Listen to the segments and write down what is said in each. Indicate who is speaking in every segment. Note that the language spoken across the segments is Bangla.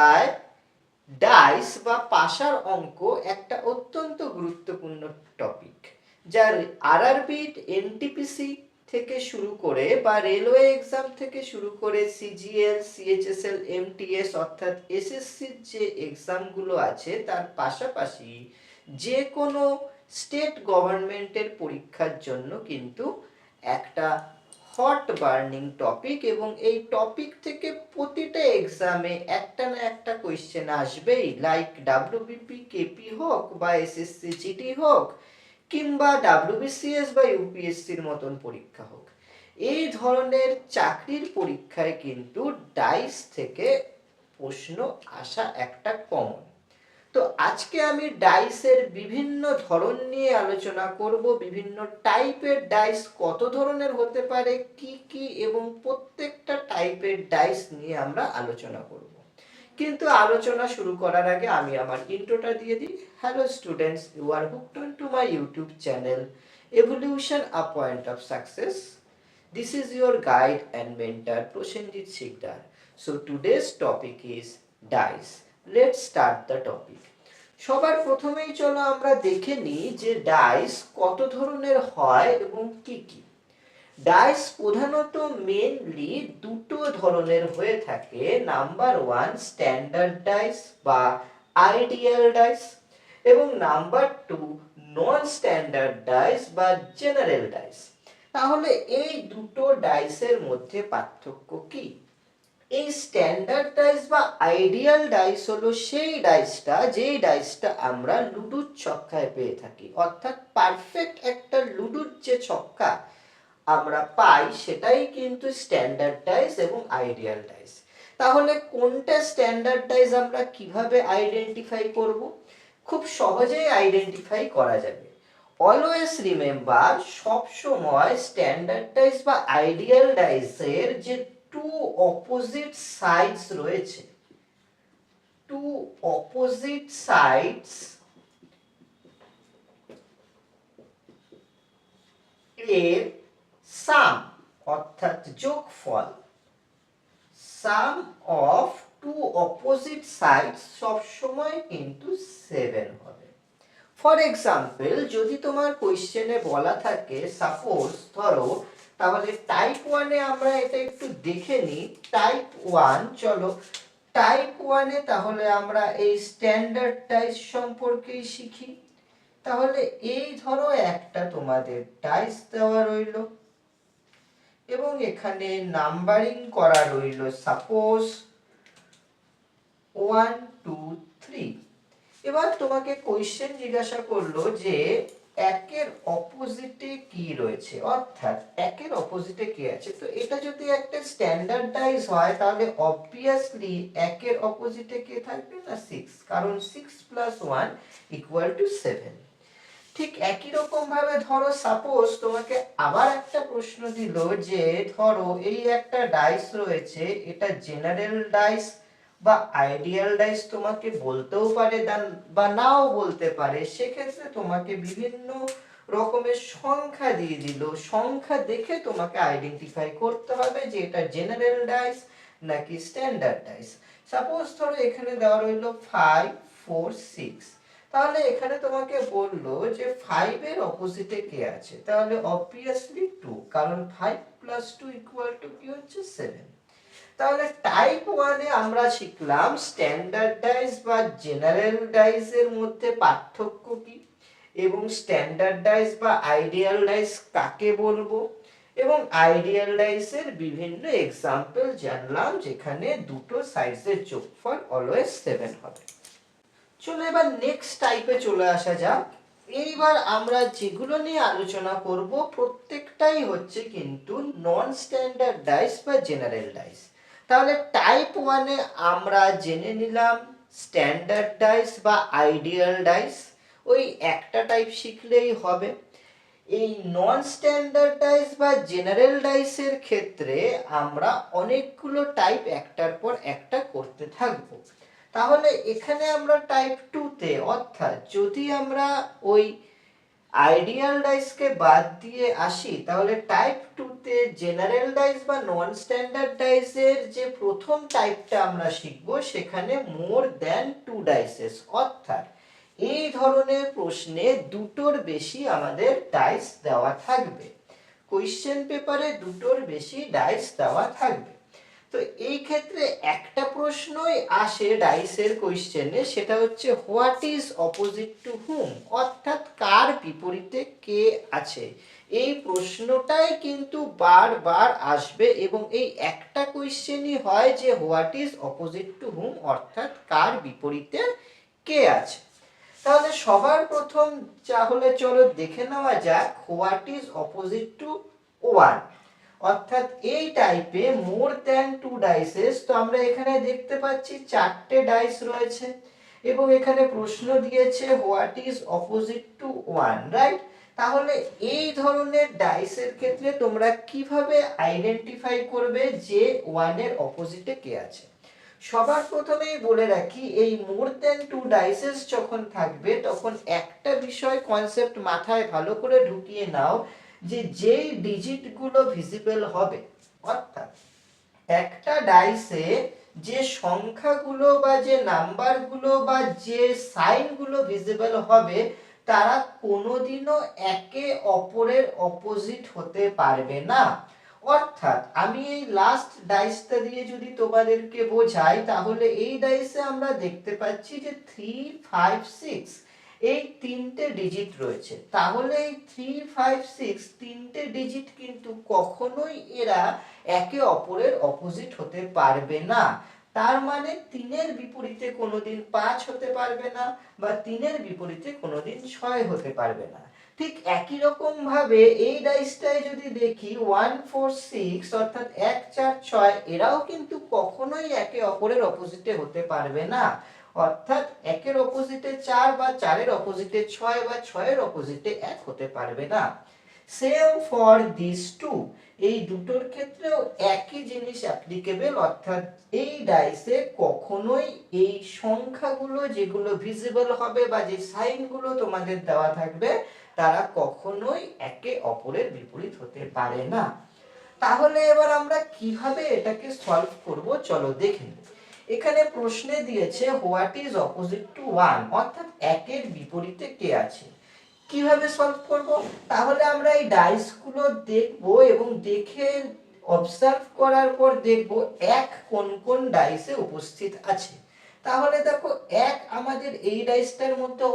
Speaker 1: পরীক্ষায় ডাইস বা পাশার অঙ্ক একটা অত্যন্ত গুরুত্বপূর্ণ টপিক, যার আরআরবি, এনটিপিসি থেকে শুরু করে বা রেলওয়ে এক্সাম থেকে শুরু করে সিজিএল, সিএইচএসএল, এমটিএস অর্থাৎ এসএসসির যে এক্সামগুলো আছে তার পাশাপাশি যে কোনো স্টেট গভর্নমেন্টের পরীক্ষার জন্য কিন্তু একটা হট বার্নিং টপিক, এবং এই টপিক থেকে প্রতিটা এক্সামে একটা না একটা কোয়েশ্চেন আসবেই, লাইক ডাব্লিউবিপি, কেপি হোক বা এসএসসি জিডি হোক কিংবা ডাব্লিউবিসিএস বা ইউপিএসসির মতন পরীক্ষা হোক। এই ধরনের চাকরির পরীক্ষায় কিন্তু ডাইস থেকে প্রশ্ন আসা একটা কমন। তো আজকে আমি ডাইসের বিভিন্ন ধরন নিয়ে আলোচনা করব, বিভিন্ন টাইপের ডাইস কত ধরনের হতে পারে, কি কি, এবং প্রত্যেকটা টাইপের ডাইস নিয়ে আমরা আলোচনা করব। কিন্তু আলোচনা শুরু করার আগে আমি আমার ইন্ট্রোটা দিয়ে দিই। Hello students, you are hooked on to my YouTube channel evolution a point of success. This is your guide and mentor Prosenjit Sikdar. So today's topic is dice. Let's start the topic. সবার প্রথমেই চলো আমরা দেখে নিই যে ডাইস কত ধরনের হয় এবং কি কি। ডাইস প্রধানত মেইনলি দুটো ধরনের হয়ে থাকে। নাম্বার 1 স্ট্যান্ডার্ড ডাইস বা আইডিয়াল ডাইস, এবং নাম্বার 2 নন স্ট্যান্ডার্ড ডাইস বা জেনারেল ডাইস। তাহলে এই দুটো ডাইসের মধ্যে পার্থক্য কি? এই স্ট্যান্ডার্ড ডাইস বা আইডিয়াল ডাইস হলো সেই ডাইসটা, যেই ডাইসটা আমরা লুডুর ছক্কায় পেয়ে থাকি, অর্থাৎ পারফেক্ট একটা লুডুর যে ছক্কা আমরা পাই সেটাই কিন্তু স্ট্যান্ডার্ড ডাইস এবং আইডিয়াল ডাইস। তাহলে কোনটা স্ট্যান্ডার্ড ডাইস আমরা কিভাবে আইডেন্টিফাই করব? খুব সহজেই আইডেন্টিফাই করা যাবে। অলওয়েজ রিমেম্বার, সব সময় স্ট্যান্ডার্ড ডাইস বা আইডিয়াল ডাইসের যে টু অপোজিট সাইডস রয়েছে, টু অপোজিট সাইডস এর সাম অর্থাৎ যোগফল, সাম অফ টু অপোজিট সাইডস সব সময় কিন্তু 7 হবে। ফর এক্সাম্পল, যদি তোমার কোশ্চেনে বলা থাকে, সাপোজ ধরো, তাহলে টাইপ 1 এ আমরা এটা একটু দেখে নিই। টাইপ 1, চলো টাইপ 1 এ তাহলে আমরা এই স্ট্যান্ডার্ড ডাইস সম্পর্কেই শিখি। তাহলে এই ধরো একটা তোমাদের ডাইস দেওয়া রইল এবং এখানে নাম্বারিং করা রইল, সাপোজ 1 2 3। এবার তোমাকে কোশ্চেন জিজ্ঞাসা করলো যে একের অপোজিটে কি রয়েছে, অর্থাৎ একের অপোজিটে কি আছে। তো এটা যদি একটা স্ট্যান্ডার্ড ডাইস হয় তাহলে অবভিয়াসলি একের অপোজিটে কে থাকবে না, 6, কারণ 6 + 1 = 7। ঠিক একই রকম ভাবে ধরো, সাপোজ তোমাকে আবার একটা প্রশ্ন দিল যে ধরো এই একটা ডাইস রয়েছে, এটা জেনারেল ডাইস বা আইডিয়াল ডাইস তোমাকে বলতেও পারে বা নাও বলতে পারে। সেক্ষেত্রে তোমাকে বিভিন্ন রকমের সংখ্যা দিয়ে দিল, সংখ্যা দেখে তোমাকে আইডেন্টিফাই করতে হবে যে এটা জেনারেল ডাইস নাকি স্ট্যান্ডার্ড ডাইস। সাপোজ ধরো এখানে দেওয়া রইল 5 4 6। তাহলে এখানে তোমাকে বললো যে 5 এর অপোজিটে কে আছে, তাহলে অবভিয়াসলি 2, কারণ 5 + 2 = কি হচ্ছে 7। তাহলে টাইপ 1 এ আমরা শিখলাম স্ট্যান্ডার্ড ডাইস বা জেনারেল ডাইস এর মধ্যে পার্থক্য কি, এবং স্ট্যান্ডার্ড ডাইস বা আইডিয়াল ডাইস কাকে বলবো, এবং আইডিয়াল ডাইসের বিভিন্ন এক্সাম্পল জানলাম যেখানে দুটো সাইজের যোগফল অলওয়েজ 7 হবে। চলো এবার নেক্সট টাইপে চলে আসা যাক। এইবার আমরা যেগুলো নিয়ে আলোচনা করব প্রত্যেকটাই হচ্ছে কিন্তু নন স্ট্যান্ডার্ড ডাইস বা জেনারেল ডাইস। তাহলে টাইপ 1 এ আমরা জেনে নিলাম স্ট্যান্ডার্ড ডাইস বা আইডিয়াল ডাইস, ওই একটা টাইপ শিখলেই হবে। এই নন স্ট্যান্ডার্ড ডাইস বা জেনারেল ডাইসের ক্ষেত্রে আমরা অনেকগুলো টাইপ একটার পর একটা করতে থাকবো। তাহলে এখানে আমরা টাইপ 2 তে, অর্থাৎ যদি আমরা ওই আইডিয়াল ডাইসকে বাদ দিয়ে আসি, তাহলে টাইপ 2 তে জেনারেল ডাইস বা নন স্ট্যান্ডার্ড ডাইসের যে প্রথম টাইপটা আমরা শিখব, সেখানে মোর দ্যান 2 ডাইসেস, অর্থাৎ এই ধরনের প্রশ্নে দুটোর বেশি আমাদের ডাইস দেওয়া থাকবে। কোশ্চেন পেপারে দুটোর বেশি ডাইস দেওয়া থাকবে। তো এই ক্ষেত্রে একটা প্রশ্নই আসে ডাইসের কোশ্চেনে, সেটা হচ্ছে what is opposite to whom, অর্থাৎ কার বিপরীতে কে আছে। এই প্রশ্নটাই কিন্তু বারবার আসবে এবং এই একটা কোশ্চেনই হয় যে what is opposite to whom, অর্থাৎ কার বিপরীতে কে আছে। তাহলে সবার প্রথম তাহলে চলো দেখে নেওয়া যাক হোয়াট ইজ অপোজিট টু 1, অর্থাৎ এই টাইপে মোর দ্যান 2 ডাইসেস। তো আমরা এখানে দেখতে পাচ্ছি 4টে ডাইস রয়েছে এবং এখানে প্রশ্ন দিয়েছে what is opposite two 1, right? তাহলে এই ধরনের ডাইসের ক্ষেত্রে তোমরা কিভাবে আইডেন্টিফাই করবে যে 1 এর অপোজিটে কে আছে? সবার প্রথমেই বলে রাখি, এই মোর দ্যান 2 ডাইসেস যখন থাকবে তখন একটা বিষয় কনসেপ্ট মাথায় ভালো করে ঢুকিয়ে নাও, যে যেই ডিজিটগুলো ভিজিবল হবে, অর্থাৎ একটা ডাইসে যে সংখ্যাগুলো বা যে নাম্বারগুলো বা যে সাইনগুলো ভিজিবল হবে, তারা কোনোদিনও একে অপরের অপোজিট হতে পারবে না। অর্থাৎ আমি এই লাস্ট ডাইসটা দিয়ে যদি তোমাদেরকে বোঝাই, তাহলে এই ডাইসে আমরা দেখতে পাচ্ছি যে 3, 5, 6 এই তিনটে ডিজিট রয়েছে। তাহলে এই 3, 5, 6 তিনটে ডিজিট কিন্তু কখনোই এরা একে অপরের অপোজিট হতে পারবে না। তার মানে 3 এর বিপরীতে কোনোদিন 5 হতে পারবে না, বা 3 এর বিপরীতে কোনোদিন 6 হতে পারবে না। ঠিক একই রকম ভাবে এই ডাইসটায় যদি দেখি 1, 4, 6 অর্থাৎ 1, 4, 6, এরাও কিন্তু কখনোই একে অপরের অপোজিটে হতে পারবে না। অর্থাৎ একের অপোজিটে 4 বা 4 এর অপোজিটে 6 বা 6 এর অপোজিটে 1 হতে পারবে না। সেম ফর দিস টু, এই দুটোর ক্ষেত্রেও একই জিনিস অ্যাপ্লিকেবল, অর্থাৎ এই ডাইসে কখনোই এই সংখ্যাগুলো যেগুলো ভিজিবল হবে বা যে সাইনগুলো তোমাদের দেওয়া থাকবে, তারা কখনোই একে অপরের বিপরীত হতে পারে না। তাহলে এবার আমরা কিভাবে এটাকে সলভ করব, চলো দেখে নিই। এখানে প্রশ্নে দিয়েছে হোয়াট ইজ অপোজিট টু 1, অর্থাৎ একের বিপরীতে কে আছে। কিভাবে সলভ করব? তাহলে আমরা এই ডাইসগুলো দেখব এবং দেখে অবজার্ভ করার পর দেখব এক কোন কোন ডাইসে উপস্থিত আছে। তাহলে দেখো এক আমাদের এই ডাইসটার মধ্যে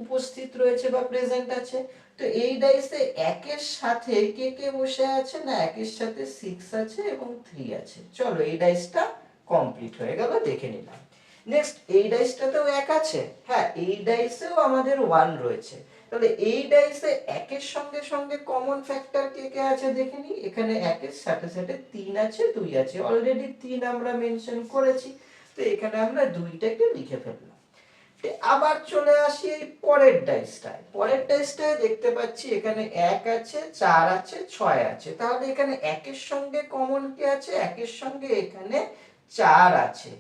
Speaker 1: উপস্থিত রয়েছে বা প্রেজেন্ট আছে। তো এই ডাইসে একের সাথে কে কে বসে আছে, না একের সাথে 6 আছে এবং 3 আছে। চলো এই ডাইসটা কমপ্লিট হয়ে গেল, দেখে নিলাম। নেক্সট এই ডাইসটাতেও এক আছে, হ্যাঁ এই ডাইসেও আমাদের 1 রয়েছে। তাহলে এই ডাইসে একের সঙ্গে সঙ্গে কমন ফ্যাক্টর কে কে আছে দেখে নিই। এখানে একের সাথে সাথে 3 আছে, 2 আছে, অলরেডি 3 আমরা মেনশন করেছি, তো এখানে আমরা 2টাকে লিখে ফেললাম। আবার চলে আসি এই পরের ডাইসটায়। পরের ডাইসটায় দেখতে পাচ্ছি এখানে 1 আছে, 4 আছে, 6 আছে। তাহলে এখানে একের সঙ্গে কমন কে আছে, একের সঙ্গে এখানে 4 আছে,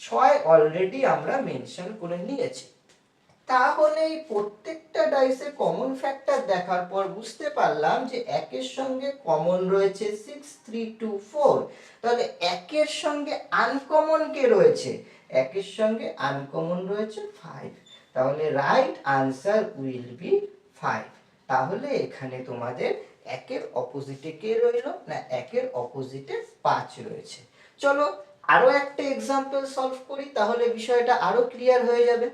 Speaker 1: 6 অলরেডি আমরা মেনশন করে নিয়েছি। তাহলে এই প্রত্যেকটা ডাইসে কমন ফ্যাক্টর দেখার পর বুঝতে পারলাম যে একের সঙ্গে কমন রয়েছে 6, 3, 2, 4। তাহলে একের সঙ্গে আনকমন কে রয়েছে, একের সঙ্গে আনকমন রয়েছে 5। তাহলে রাইট আনসার উইল বি 5। তাহলে এখানে তোমাদের একের অপোজিটে কে রইল, না একের অপোজিটে 5 রয়েছে। চলো আরো একটা एग्जांपल সলভ করি, তাহলে বিষয়টা আরো ক্লিয়ার হয়ে যাবে।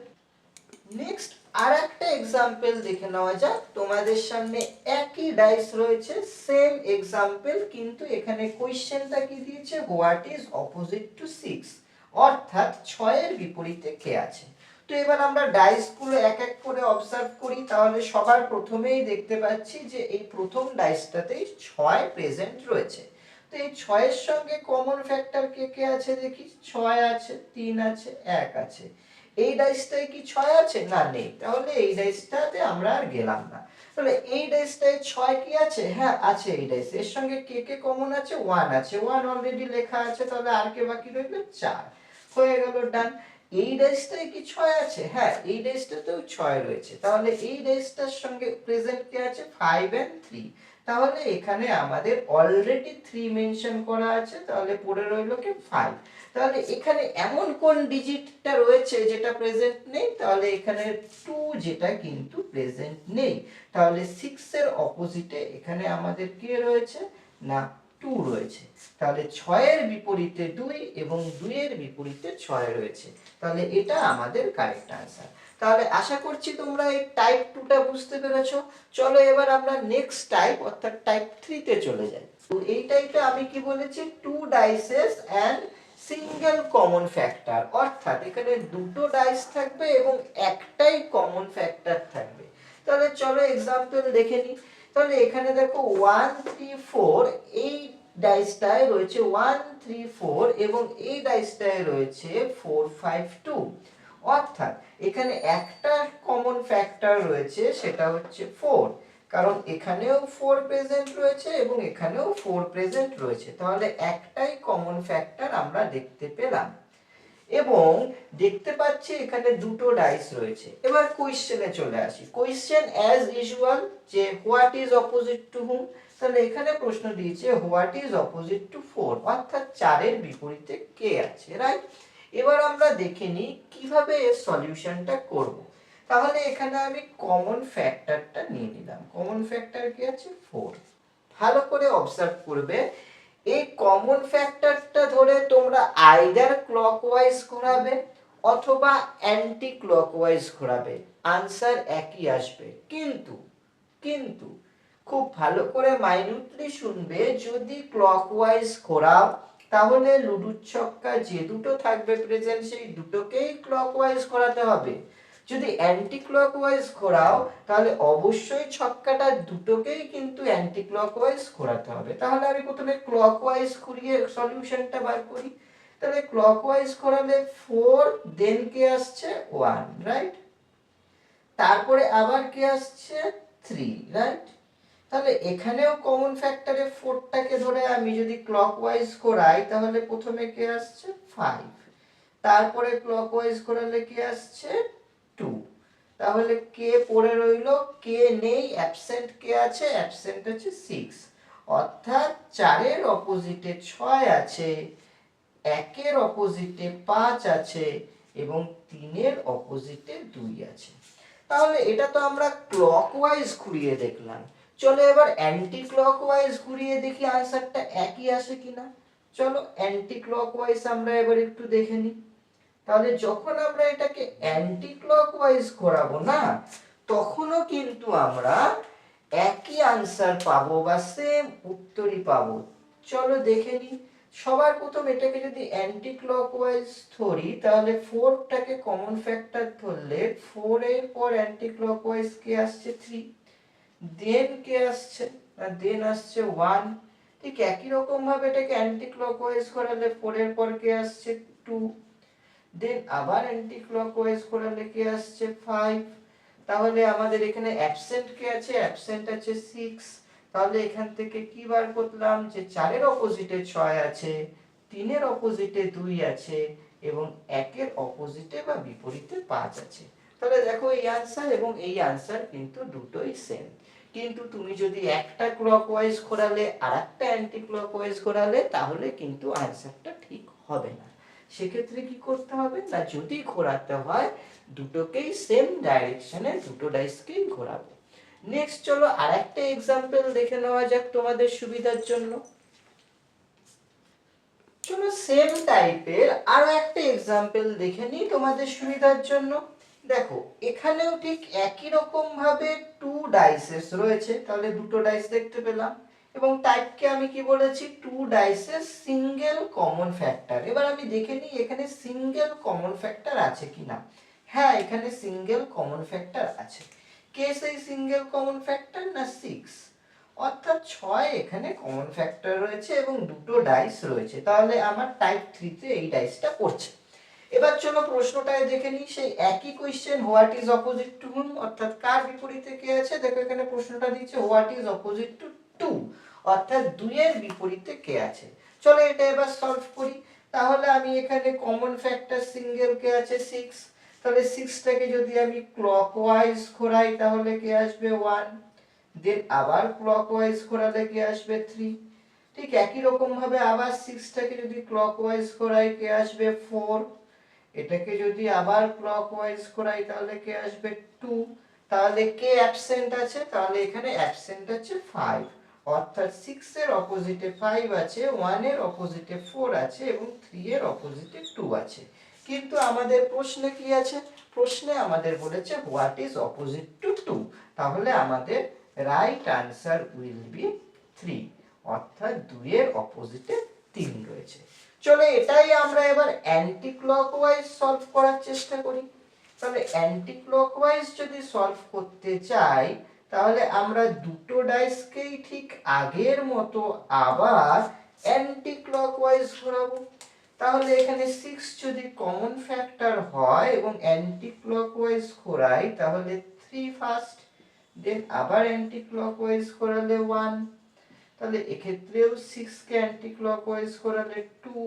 Speaker 1: নেক্সট আরেকটা एग्जांपल দেখে নেওয়া যাক। তোমাদের সামনে একই ডাইস রয়েছে, সেম एग्जांपल, কিন্তু এখানে কোশ্চেনটা কি দিয়েছে, হোয়াট ইজ অপোজিট টু 6, অর্থাৎ 6 এর বিপরীতে কে আছে। তো এবার আমরা ডাইসগুলো এক এক করে অবজার্ভ করি। তাহলে সবার প্রথমেই দেখতে পাচ্ছি যে এই প্রথম ডাইসটাতেই 6 প্রেজেন্ট রয়েছে। তো এই 6 এর সঙ্গে কমন ফ্যাক্টর কে কে আছে দেখি, 6 আছে, 3 আছে, 1 আছে। এই ডাইসটায় কি 6 আছে, না নেই। তাহলে এই ডাইসটাতে আমরা আর গেলাম না। তাহলে এই ডাইসটায় 6 কি আছে, হ্যাঁ আছে এই ডাইস। এর সঙ্গে কে কে কমন আছে, 1 আছে, 1 অলরেডি লেখা আছে। তাহলে আর কে বাকি রইল, 4 হয়ে গেল, ডান। এই ডাইসটায় কি 6 আছে? হ্যাঁ, এই ডাইসটাতেও 6 রয়েছে। তাহলে এই ডাইসটার সঙ্গে প্রেজেন্ট কি আছে? 5 and 3। তাহলে এখানে আমাদের অলরেডি 3 মেনশন করা আছে, তাহলে পড়ে রইল কি 5। তাহলে এখানে এমন কোন ডিজিটটা রয়েছে যেটা প্রেজেন্ট নেই? তাহলে এখানে 2 যেটা কিন্তু প্রেজেন্ট নেই। তাহলে 6 এর অপোজিটে এখানে আমাদের কি রয়েছে? না 2 রয়েছে। তাহলে 6 এর বিপরীতে 2 এবং 2 এর বিপরীতে 6 রয়েছে। তাহলে এটা আমাদের কারেক্ট आंसर। তাহলে আশা করছি তোমরা এই টাইপ 2 টা বুঝতে পেরেছো। চলো এবার আমরা নেক্সট টাইপ অর্থাৎ টাইপ 3 তে চলে যাই। তো এই টাইপে আমি কি বলেছি? 2 ডাইসেস এন্ড সিঙ্গেল কমন ফ্যাক্টর, অর্থাৎ এখানে দুটো ডাইস থাকবে এবং একটাই কমন ফ্যাক্টর থাকবে। তাহলে চলো एग्जांपल দেখে নিই। তাহলে এখানে দেখো 1 3 4, এই ডাইসটায় রয়েছে 1 3 4 এবং এই ডাইসটায় রয়েছে 4 5 2। অর্থাৎ এখানে একটা কমন ফ্যাক্টর রয়েছে, সেটা হচ্ছে 4, কারণ এখানেও 4 প্রেজেন্ট রয়েছে এবং এখানেও 4 প্রেজেন্ট রয়েছে। তাহলে একটাই কমন ফ্যাক্টর আমরা দেখতে পেলাম এবং দেখতে পাচ্ছি এখানে দুটো ডাইস রয়েছে। এবার কোশ্চেনে চলে আসি। কোশ্চেন অ্যাজ ইউজুয়াল, যে হোয়াট ইজ অপোজিট টু হুম। তাহলে এখানে প্রশ্ন দিয়েছে হোয়াট ইজ অপোজিট টু 4, অর্থাৎ 4 এর বিপরীতে কে আছে, রাইট। এবার আমরা দেখে নিই কিভাবে এর সলিউশনটা করব। তাহলে এখানে আমি কমন ফ্যাক্টরটা নিয়ে নিলাম। কমন ফ্যাক্টর কি আছে? 4। ভালো করে অবজার্ভ করবে, এই কমন ফ্যাক্টরটা ধরে তোমরা আইদার ক্লকওয়াইজ ঘোরাবে অথবা অ্যান্টি ক্লকওয়াইজ ঘোরাবে, आंसर একই আসবে। কিন্তু কিন্তু খুব ভালো করে মাইনিউটলি শুনবে, যদি ক্লকওয়াইজ ঘোরাও তাহলে লুডুর ছক্কা যে দুটো থাকবে প্রেজেন্ট সেই দুটোকেই ক্লকওয়াইজ ঘোরাতে হবে। যদি অ্যান্টি ক্লকওয়াইজ ঘোরাও তাহলে অবশ্যই ছক্কাটা দুটোকেই কিন্তু অ্যান্টি ক্লকওয়াইজ ঘোরাতে হবে। তাহলে আমি প্রথমে ক্লকওয়াইজ ঘুরিয়ে সলিউশনটা বার করি। তাহলে ক্লকওয়াইজ ঘোরালে 4, দেন কে আসছে 1, রাইট। তারপরে আবার কে আসছে 3, রাইট। তাহলে এখানেও কমন ফ্যাক্টরে 4 টাকে ধরে আমি যদি ক্লকওয়াইজ ঘোরাই তাহলে প্রথমে কে আসছে 5, তারপরে ক্লকওয়াইজ ঘোরালে কি আসছে 2। তাহলে কে পড়ে রইলো? কে নেই, অ্যাবসেন্ট কে আছে? অ্যাবসেন্ট আছে 6। অর্থাৎ 4 এর অপোজিটে 6 আছে, 1 এর অপোজিটে 5 আছে এবং 3 এর অপোজিটে 2 আছে। তাহলে এটা তো আমরা ক্লকওয়াইজ ঘুরিয়ে দেখলাম। চলো এবার অ্যান্টি ক্লকওয়াইজ ঘুরিয়ে দেখি आंसरটা একই আসে কিনা। চলো অ্যান্টি ক্লকওয়াইজ আমরা এবার একটু দেখে নিই। তাহলে যখন আমরা এটাকে অ্যান্টি ক্লকওয়াইজ ঘোরাবো না, তখনও কিন্তু আমরা একই आंसर পাবো বা সেম উত্তরই পাবো। চলো দেখে নিই। সবার প্রথম এটাকে যদি অ্যান্টি ক্লকওয়াইজ ধরি তাহলে 4 টাকে কমন ফ্যাক্টর ধরলে 4 এর পর অ্যান্টি ক্লকওয়াইজ কে আসছে 3, দেন কে আসছে? দেন আসছে 1। ঠিক একই রকম ভাবে এটাকে অ্যান্টি ক্লকওয়াইজ ঘোরালে 4 এর পর কে আসছে 2, দেন আবার অ্যান্টি ক্লকওয়াইজ ঘোরালে কে আসছে 5। তাহলে আমাদের এখানে অ্যাবসেন্ট কে আছে? অ্যাবসেন্ট আছে 6। তাহলে এখান থেকে কি বার করলাম যে 4 এর অপোজিটে 6 আছে, 3 এর অপোজিটে 2 আছে এবং 1 এর অপোজিটে বা বিপরীতে 5 আছে। তাহলে দেখো এই आंसर এবং এই आंसर কিন্তু দুটোই সেম। কিন্তু তুমি যদি একটা ক্লকওয়াইজ ঘোরালে আরেকটা অ্যান্টি ক্লকওয়াইজ ঘোরালে তাহলে কিন্তু आंसरটা ঠিক হবে না। সেক্ষেত্রে কি করতে হবে না, যদি ঘোরাতে হয় দুটোকেই সেম ডাইরেকশনে দুটো ডাইসকেই ঘোরাবো। নেক্সট চলো আরেকটা एग्जांपल দেখে নেওয়া যাক তোমাদের সুবিধার জন্য। চলো সেম টাইপের আরো একটা एग्जांपल দেখে নিই তোমাদের সুবিধার জন্য। দেখো এখানেও ঠিক একই রকম ভাবে 2 ডাইসেস রয়েছে। তাহলে দুটো ডাইস দেখতে পেলাম এবং টাইপকে আমি কি বলেছি? 2 ডাইসেস সিঙ্গেল কমন ফ্যাক্টর। এবার আমি দেখে নিই এখানে সিঙ্গেল কমন ফ্যাক্টর আছে কিনা। হ্যাঁ, এখানে সিঙ্গেল কমন ফ্যাক্টর আছে। কে সেই সিঙ্গেল কমন ফ্যাক্টর? না 6। অর্থাৎ 6 এখানে কমন ফ্যাক্টর রয়েছে এবং দুটো ডাইস রয়েছে। তাহলে আমার টাইপ 3 তে এই ডাইসটা পড়ছে। এবার চলো প্রশ্নটায় দেখে নিই সেই একই question, what is opposite to whom, অর্থাৎ কার বিপরীতে কে আছে। দেখো এখানে প্রশ্নটা দিচ্ছে হোয়াট ইজ অপোজিট টু 2, অর্থাৎ 2 এর বিপরীতে কে আছে। চলো এটা এবার সলভ করি। তাহলে আমি এখানে কমন ফ্যাক্টর সিঙ্গেল কে আছে 6, তাহলে 6টাকে যদি আমি ক্লকওয়াইজ ঘোরাই তাহলে কে আসবে 1, দেন আবার ক্লকওয়াইজ ঘোরালে কে আসবে 3, ঠিক একই রকম ভাবে আবার 6টাকে যদি ক্লকওয়াইজ ঘোরাই কে আসবে 4, এটাকে যদি আবার ক্লকওয়াইজ ঘোরাই তাহলে কে আসবে 2, তাহলে কে অ্যাবসেন্ট আছে, তাহলে এখানে অ্যাবসেন্ট আছে 5, অর্থাৎ 6 এর অপোজিটে 5 আছে, 1 এর অপোজিটে 4 আছে এবং 3 এর অপোজিটে 2 আছে। কিন্তু আমাদের প্রশ্নে কি আছে, প্রশ্নে আমাদের বলেছে হোয়াট ইজ অপোজিট টু 2, তাহলে আমাদের রাইট আনসার উইল বি 3, অর্থাৎ 2 এর অপোজিটে 3 রয়েছে। চলো এটাই আমরা এবার অ্যান্টি ক্লকওয়াইজ সলভ করার চেষ্টা করি। তাহলে অ্যান্টি ক্লকওয়াইজ যদি সলভ করতে চাই তাহলে আমরা দুটো ডাইসকেই ঠিক আগের মতো আবার অ্যান্টি ক্লকওয়াইজ ঘোরাবো। তাহলে এখানে 6 যদি কমন ফ্যাক্টর হয় এবং অ্যান্টি ক্লকওয়াইজ ঘোরাই তাহলে 3 ফার্স্ট, দেন আবার অ্যান্টি ক্লকওয়াইজ ঘোরালে 1, তাহলে এক্ষেত্রেও 6 কে অ্যান্টি ক্লকওয়াইজ ঘোরালে 2,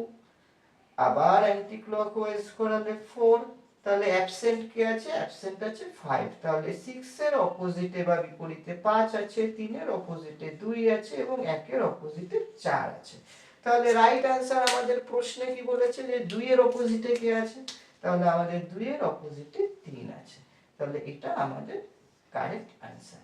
Speaker 1: আবার অ্যান্টি ক্লকওয়াইজ ঘোরালে 4, তাহলে অ্যাবসেন্ট কি আছে, অ্যাবসেন্ট আছে 5, তাহলে 6 এর অপোজিটে বা বিপরীতে 5 আছে, 3 এর অপোজিটে 2 আছে এবং 1 এর অপোজিটে 4 আছে। তাহলে রাইট আনসার আমাদের প্রশ্নে কি বলেছে যে 2 এর অপোজিটে কি আছে, তাহলে আমাদের 2 এর অপোজিটে 3 আছে, তাহলে এটা আমাদের কারেক্ট আনসার।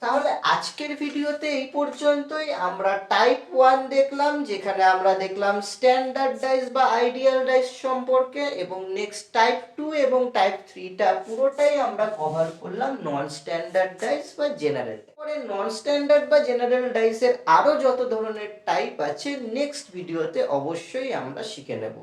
Speaker 1: তাহলে আজকের ভিডিওতে এই পর্যন্তই। আমরা টাইপ 1 দেখলাম, যেখানে আমরা দেখলাম স্ট্যান্ডার্ডাইজ বা আইডিয়াল ডাইস সম্পর্কে, এবং নেক্সট টাইপ 2 এবং টাইপ 3টা পুরোটাই আমরা কভার করলাম নন স্ট্যান্ডার্ড ডাইস বা জেনারেল। পরে নন স্ট্যান্ডার্ড বা জেনারেল ডাইসের আরো যত ধরনের টাইপ আছে নেক্সট ভিডিওতে অবশ্যই আমরা শিখে নেব।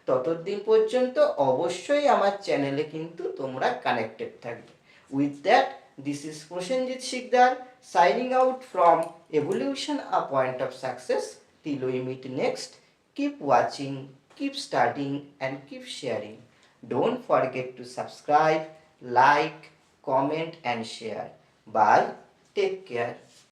Speaker 1: ততদিন পর্যন্ত অবশ্যই আমার চ্যানেলে কিন্তু তোমরা কানেক্টেড থাকবে। With that, this is Prosenjit Sikdar signing out from Evolution, a Point of Success. Till we meet next, keep watching, keep studying and keep sharing. Don't forget to subscribe, like, comment and share. Bye. Take care.